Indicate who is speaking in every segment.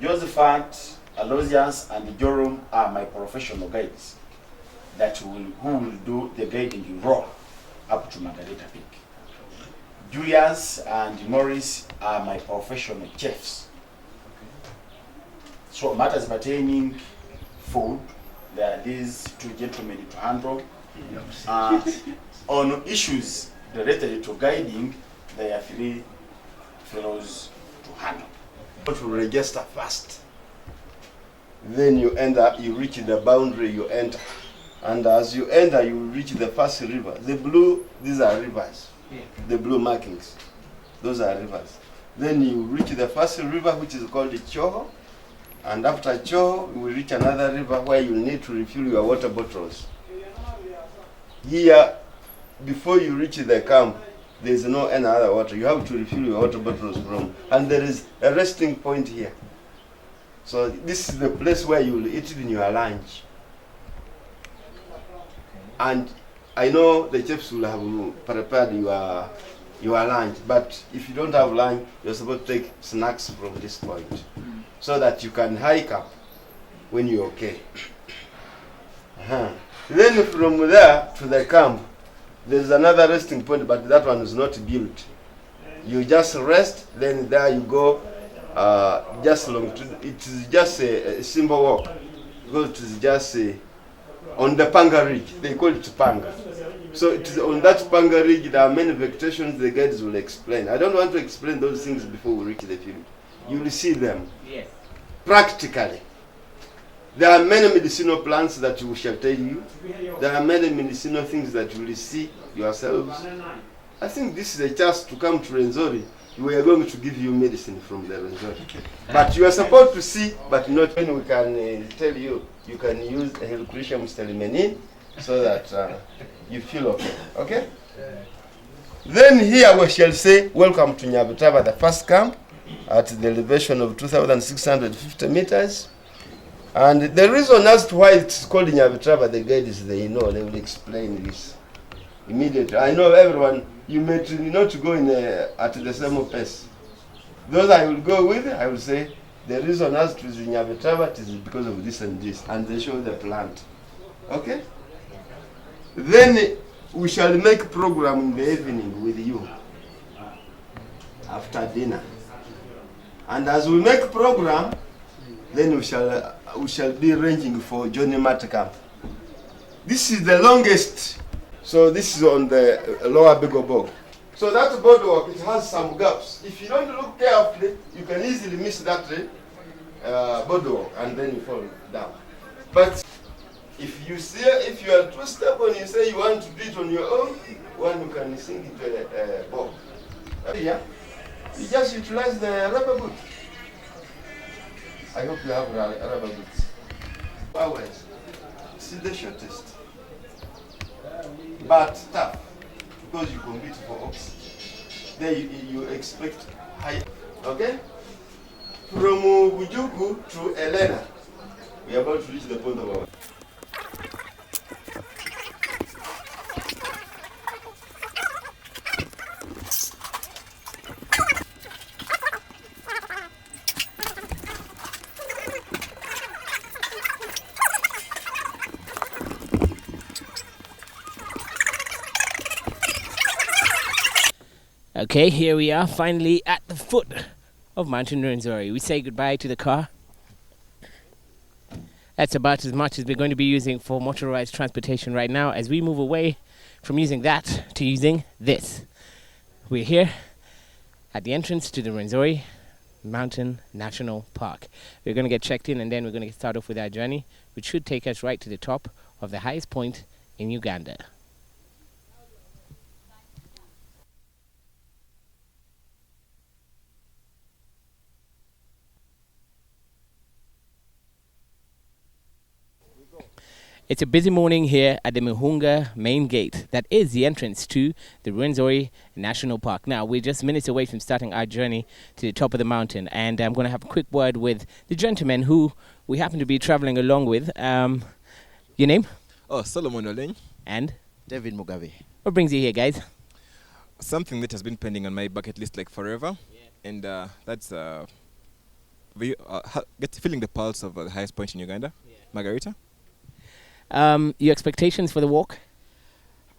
Speaker 1: Josephat, Aloysius, and Joram are my professional guides who will do the guiding role up to Margarita Peak. Julius and Morris are my professional chefs. So matters pertaining food, there are these two gentlemen to handle. On issues related to guiding, there are 3 fellows to handle.
Speaker 2: To register first. Then you enter, you reach the boundary, you enter. And as you enter, you reach the first river. The blue, these are rivers. The blue markings, those are rivers. Then you reach the first river, which is called the Choho. And after Choho, you will reach another river where you need to refill your water bottles. Here, before you reach the camp, there is no any other water. You have to refill your water bottles from. And there is a resting point here. So this is the place where you will eat in your lunch. And I know the chefs will have prepared your lunch, but if you don't have lunch, you're supposed to take snacks from this point so that you can hike up when you're okay. Then from there to the camp, there's another resting point, but that one is not built. You just rest, then there you go, just along to, it is just a simple walk, because it is just on the Panga Ridge. They call it Panga. So it is on that Panga Ridge, there are many vegetations the guides will explain. I don't want to explain those things before we reach the field. You will see them. Yes. Practically. There are many medicinal plants that we shall tell you. There are many medicinal things that you will see yourselves. I think this is a chance to come to Rwenzori. We are going to give you medicine from the Rwenzori. But you are supposed to see, but not when we can tell you, you can use a Helichricium stelmenin so that you feel okay. Okay? Then here we shall say, welcome to Nyabitaba, the first camp at the elevation of 2,650 meters. And the reason as to why it's called Nyabitaba, the guides, they know, they will explain this immediately. I know everyone, you may not go in at the same pace. Those I will go with, I will say, the reason as to the Nyabitaba is because of this and this, and they show the plant. Okay? Then we shall make program in the evening with you after dinner. And as we make program, then we shall be arranging for Johnny Mat camp. This is the longest. So this is on the lower Bigobog. So that boardwalk, it has some gaps. If you don't look carefully, you can easily miss that boardwalk and then you fall down. But if you are too stubborn, you say you want to do it on your own, one you can sink into a bog. Yeah? You just utilize the rubber boot. I hope you have rubber boots. Hours. This is the shortest. But tough, because you compete for oxygen. There you expect high. Okay? From Bujuku to Elena, we are about to reach the point of our.
Speaker 3: Okay, here we are, finally at the foot of Mountain Rwenzori. We say goodbye to the car. That's about as much as we're going to be using for motorized transportation right now as we move away from using that to using this. We're here at the entrance to the Rwenzori Mountain National Park. We're going to get checked in and then we're going to start off with our journey, which should take us right to the top of the highest point in Uganda. It's a busy morning here at the Muhunga main gate. That is the entrance to the Rwenzori National Park. Now, we're just minutes away from starting our journey to the top of the mountain. And I'm going to have a quick word with the gentleman who we happen to be traveling along with. Your name?
Speaker 4: Oh, Solomon Oleng.
Speaker 3: And?
Speaker 5: David Mugabe.
Speaker 3: What brings you here, guys?
Speaker 4: Something that has been pending on my bucket list like forever. Yeah. And that's feeling the pulse of the highest point in Uganda, Margarita?
Speaker 3: Your expectations for the walk?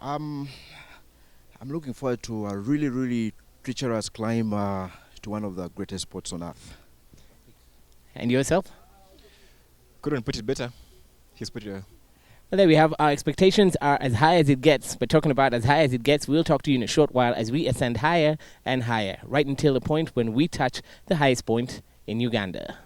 Speaker 5: I'm looking forward to a really, really treacherous climb to one of the greatest spots on earth.
Speaker 3: And yourself?
Speaker 4: Couldn't put it better. He's put it.
Speaker 3: Well, there we have. Our expectations are as high as it gets. But talking about as high as it gets, we'll talk to you in a short while as we ascend higher and higher, right until the point when we touch the highest point in Uganda.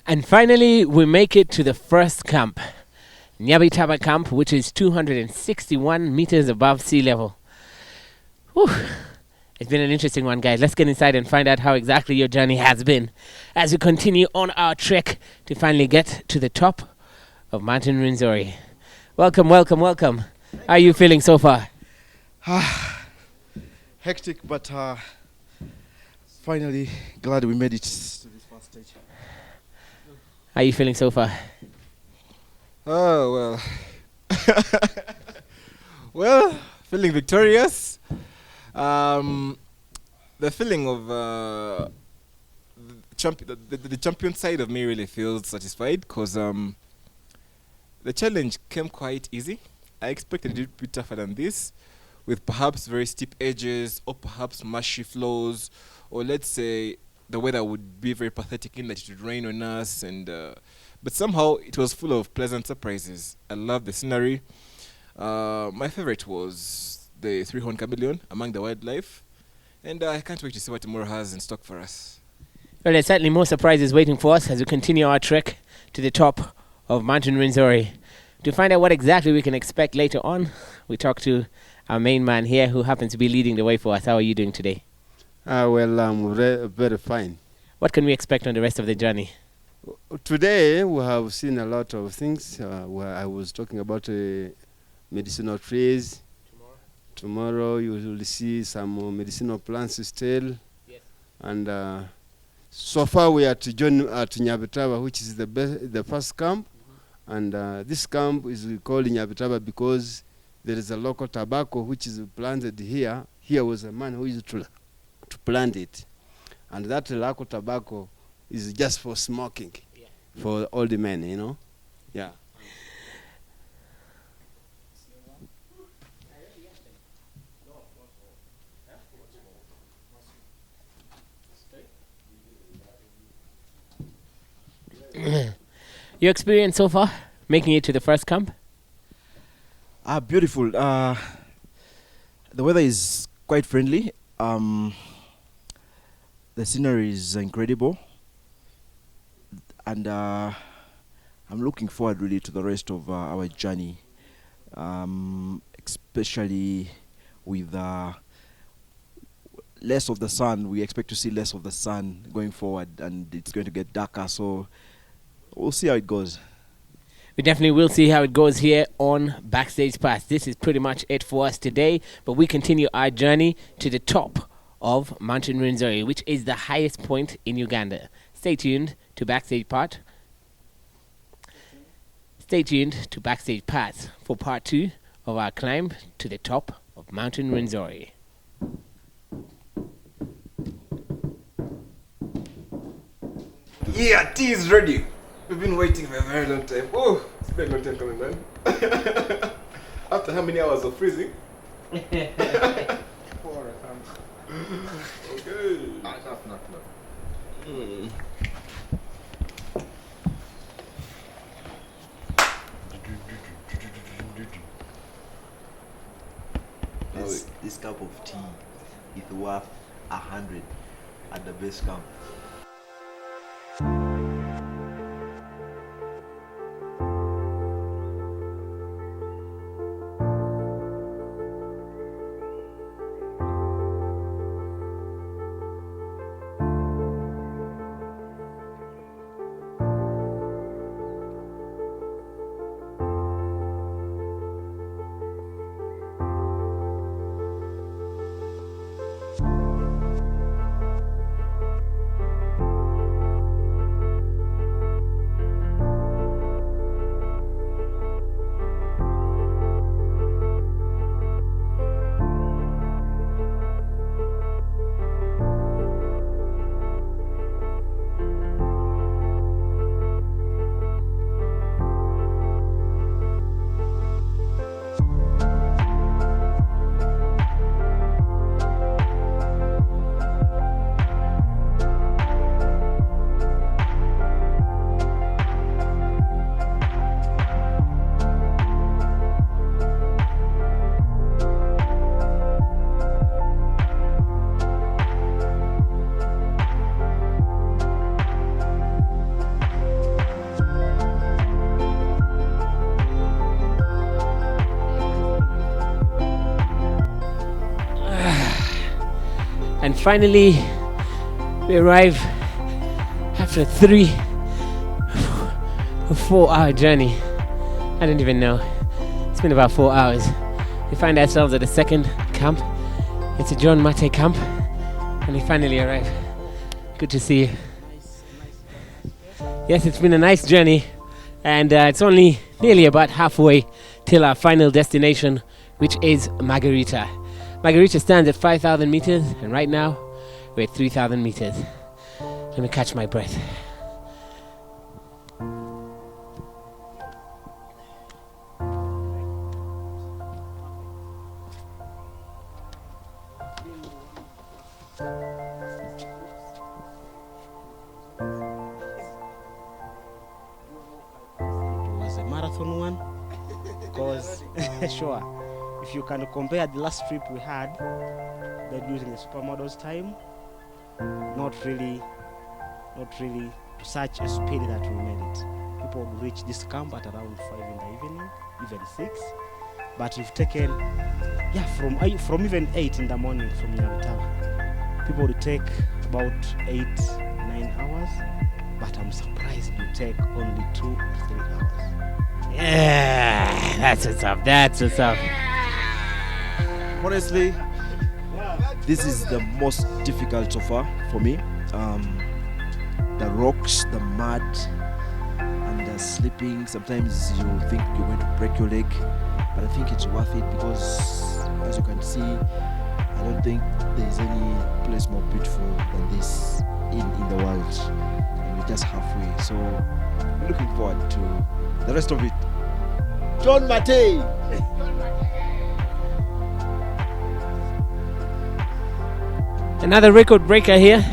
Speaker 3: And finally, we make it to the first camp, Nyabitaba Camp, which is 261 meters above sea level. Whew. It's been an interesting one, guys. Let's get inside and find out how exactly your journey has been as we continue on our trek to finally get to the top of Mountain Rwenzori. Welcome, welcome, welcome. How are you feeling so far?
Speaker 5: Hectic, but finally glad we made it to this first stage.
Speaker 3: How are you feeling so far?
Speaker 4: Oh, well. Well, feeling victorious. The feeling of the champion side of me really feels satisfied because the challenge came quite easy. I expected it to be tougher than this, with perhaps very steep edges or perhaps marshy flows, or let's say the weather would be very pathetic in that it would rain on us, and but somehow it was full of pleasant surprises. I love the scenery. My favorite was the three-horned chameleon among the wildlife, and I can't wait to see what tomorrow has in stock for us.
Speaker 3: Well, there's certainly more surprises waiting for us as we continue our trek to the top of Mountain Rwenzori. To find out what exactly we can expect later on, we talk to our main man here who happens to be leading the way for us. How are you doing today?
Speaker 2: Well, I'm very fine.
Speaker 3: What can we expect on the rest of the journey?
Speaker 2: Today we have seen a lot of things. Where I was talking about medicinal trees. Tomorrow you will see some medicinal plants still.
Speaker 3: Yes.
Speaker 2: And so far we are to join at Nyabitaba, which is the first camp. And this camp is called Nyabitaba because there is a local tobacco which is planted here. Here was a man who used to plant it. And that local tobacco is just for smoking, for all the men, you know. Yeah.
Speaker 3: Your experience so far, making it to the first camp?
Speaker 5: Beautiful. The weather is quite friendly. The scenery is incredible. And I'm looking forward really to the rest of our journey, especially with less of the sun. We expect to see less of the sun going forward, and it's going to get darker, so we'll see how it goes.
Speaker 3: We definitely will see how it goes here on Backstage Pass. This is pretty much it for us today, but we continue our journey to the top of Mountain Rwenzori, which is the highest point in Uganda. Stay tuned to Backstage Part. Stay tuned to Backstage Pass for part 2 of our climb to the top of Mountain Rwenzori.
Speaker 4: Yeah, tea is ready. We've been waiting for a very long time. Oh, it's been a long time coming, man. After how many hours of freezing? 4 or something. Okay. Enough.
Speaker 6: This cup of tea is worth 100 at the base camp.
Speaker 3: And finally, we arrive after a 3 or 4 hour journey. I don't even know. It's been about 4 hours. We find ourselves at the second camp. It's a John Mate camp. And we finally arrive. Good to see you. Yes, it's been a nice journey. And it's only nearly about halfway till our final destination, which is Margarita. Margarita stands at 5,000 meters, and right now we're at 3,000 meters. Let me catch my breath.
Speaker 7: It was a marathon one because sure, if you can compare the last trip we had, that using the supermodels time, not really to such a speed that we made it. People would reach this camp at around 5 in the evening, even 6. But we've taken, from even 8 in the morning from Nyabitaba. people would take about 8-9 hours, but I'm surprised you take only 2 to 3 hours.
Speaker 3: Yeah, that's what's up. That's what's up.
Speaker 5: Honestly, this is the most difficult so far for me. The rocks, the mud, and the sleeping. Sometimes you think you're going to break your leg, but I think it's worth it because, as you can see, I don't think there's any place more beautiful than this in the world. And we're just halfway, so we're looking forward to the rest of it. John Matei!
Speaker 3: Another record breaker here.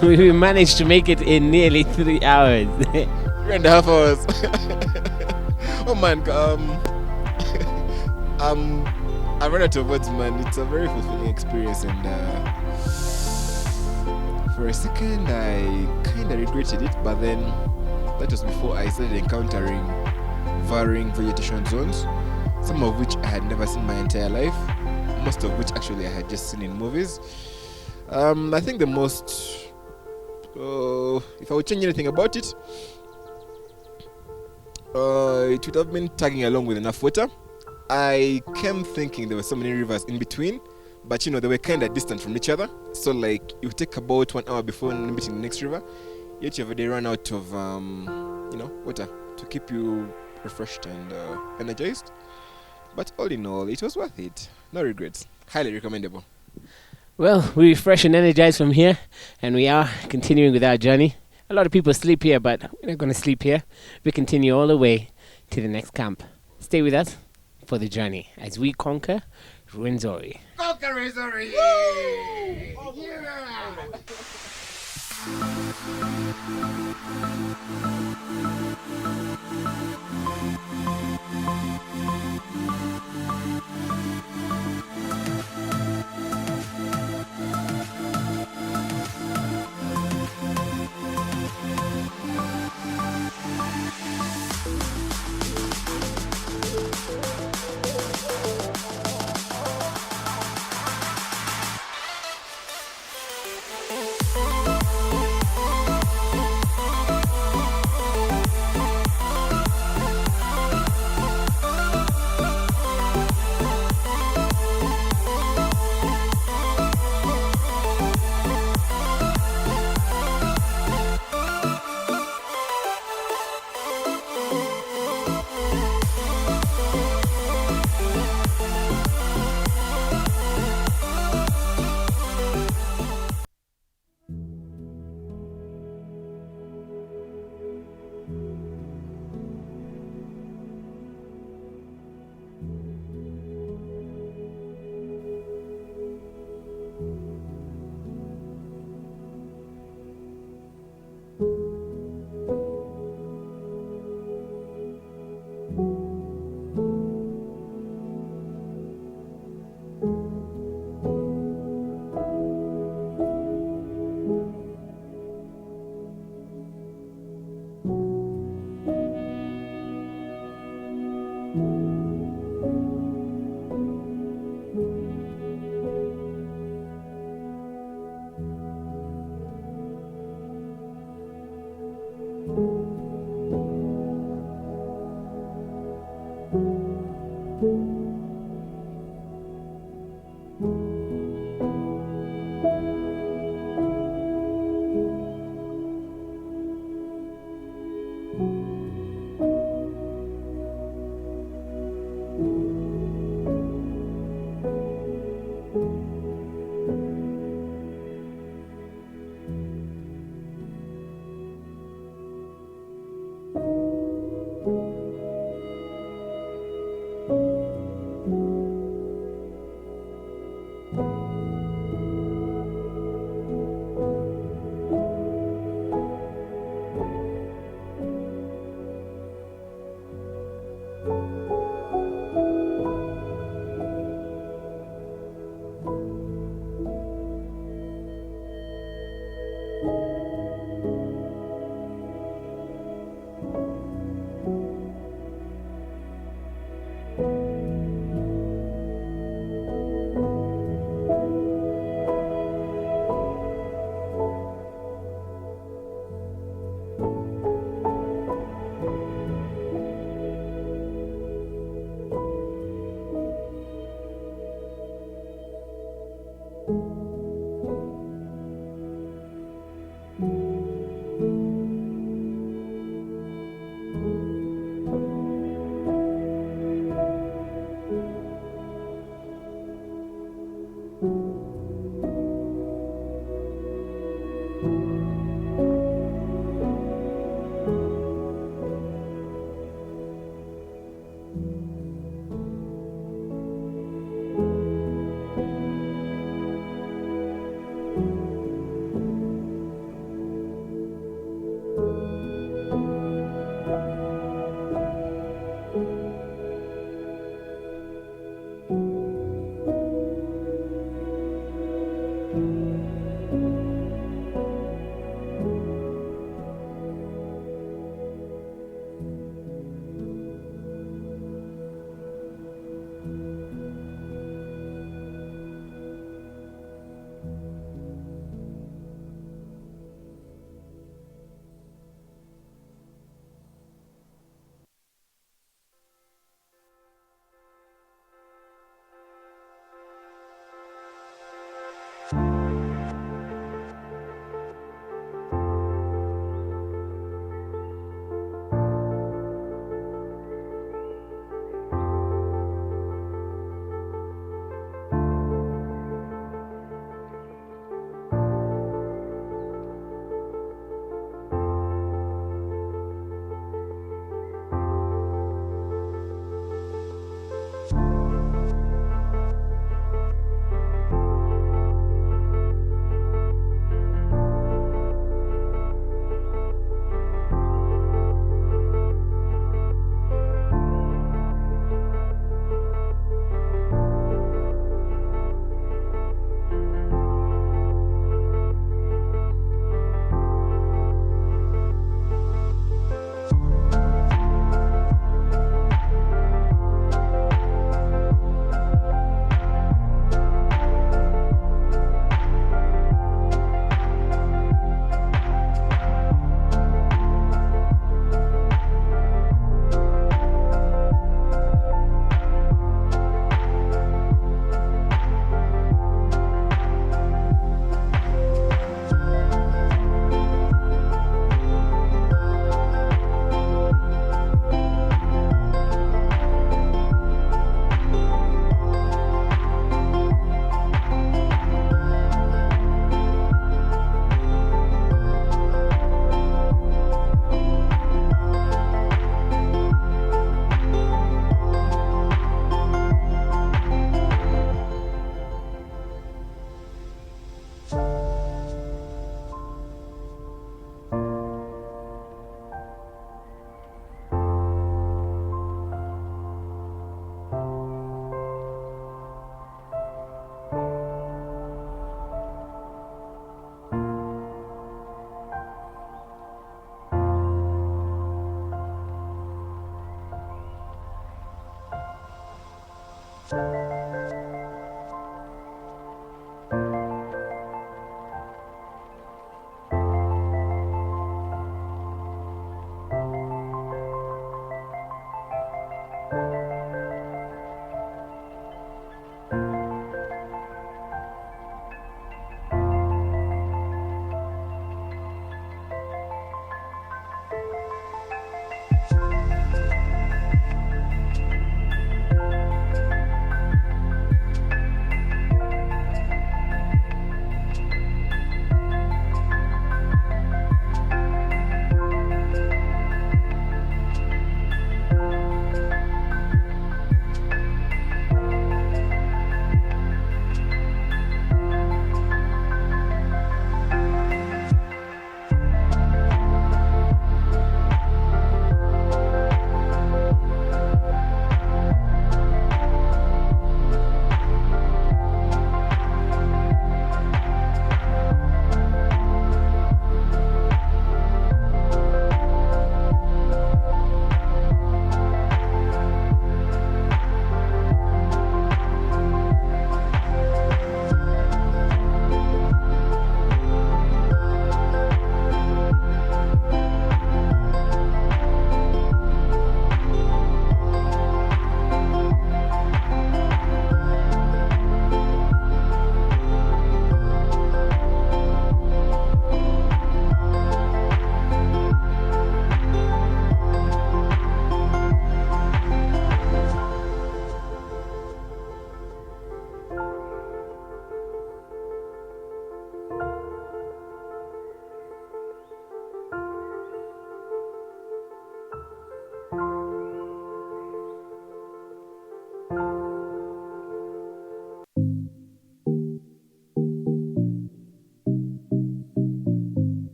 Speaker 3: We managed to make it in nearly 3 hours.
Speaker 4: 3.5 hours. Oh man, I ran out of words, man. It's a very fulfilling experience, and for a second I kind of regretted it, but then that was before I started encountering varying vegetation zones, some of which I had never seen my entire life, most of which actually I had just seen in movies. I think the most, if I would change anything about it, it would have been tagging along with enough water. I came thinking there were so many rivers in between, but they were kind of distant from each other. So like it would take about 1 hour before meeting the next river. Yet you have already run out of water to keep you refreshed and energized. But all in all, it was worth it. No regrets. Highly recommendable.
Speaker 3: Well, we refresh and energize from here, and we are continuing with our journey. A lot of people sleep here, but we're not going to sleep here. We continue all the way to the next camp. Stay with us for the journey as we conquer Rwenzori.
Speaker 4: Conquer Rwenzori!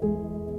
Speaker 8: Thank